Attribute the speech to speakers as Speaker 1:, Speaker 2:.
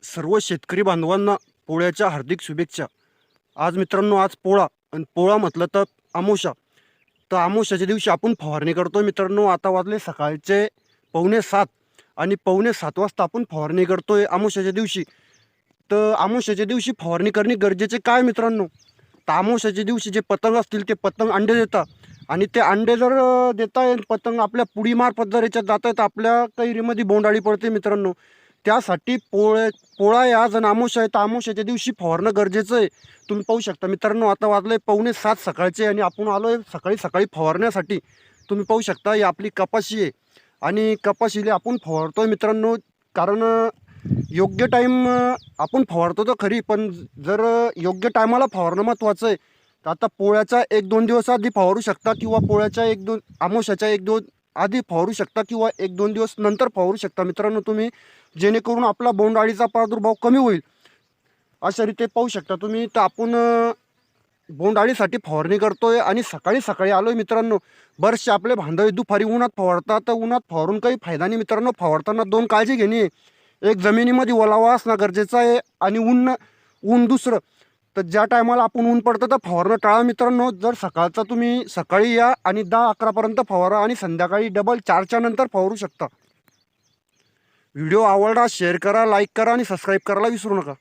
Speaker 1: सर्व शेतकरी बांधवांना पोळ्याच्या हार्दिक शुभेच्छा। आज मित्रांनो, आज पोळा आणि पोळा म्हटलं तर अमावस्या। तर अमावस्याच्या दिवशी आपण फवारणी करतो मित्रांनो। आता वाजले सकाळचे 6:45 आणि 6:45 वाजता आपण फवारणी करतोय अमावस्याच्या दिवशी। तर अमावस्याच्या दिवशी फवारणी करणे गरजेचे काय मित्रांनो? तर अमावस्याच्या दिवशी जे पतंग असतील ते पतंग अंडे देतात आणि ते अंडे जर देताय पतंग आपल्या पुडीमार्फत जर याच्यात जात आहे तर आपल्या कैरीमध्ये बोंडाळी पडते मित्रांनो। त्यासाठी पोळा आहे आज आणि अमावस्या आहे, तर अमावस्याच्या दिवशी फवारणं गरजेचं आहे। तुम्ही पाहू शकता मित्रांनो, आता वाजले 6:45 सकाळचे आणि आपण आलोय सकाळी सकाळी फवारण्यासाठी। तुम्ही पाहू शकता ही आपली कपाशी आहे आणि कपाशीला आपण फवारतोय मित्रांनो। कारण योग्य टाईम आपण फवारतो तर खरी, पण जर योग्य टायमाला फवारणं महत्त्वाचं आहे। तर आता पोळ्याचा 1-2 दिवस आधी फवारू शकता किंवा पोळ्याच्या 1-2 अमावस्याच्या 1-2 आधी फवारू शकता किंवा 1-2 दिवस नंतर फवारू शकता मित्रांनो तुम्ही, जेणेकरून आपला बोंडअळीचा प्रादुर्भाव कमी होईल। अशा रीते पाहू शकता तुम्ही। तर आपण बोंडअळीसाठी फवारणी करतोय आणि सकाळी सकाळी आलोय मित्रांनो। बरेचसे आपले बांधव दुपारी उन्हात फवारतात, तर उन्हात फवारून काही फायदा नाही मित्रांनो। फवारताना 2 काळजी घेणे, एक जमिनीमध्ये ओलावा असणं गरजेचं आहे आणि ऊन दुसरं। तर ज्या टायमाला आपण ऊन पडतं तर फवारणं टाळा मित्रांनो। जर सकाळचा तुम्ही सकाळी या आणि 10-11 पर्यंत फवारा आणि संध्याकाळी डबल 4च्या नंतर फवारू शकता। व्हिडिओ आवडला शेअर करा, लाईक करा आणि सबस्क्राईब करायला विसरू नका।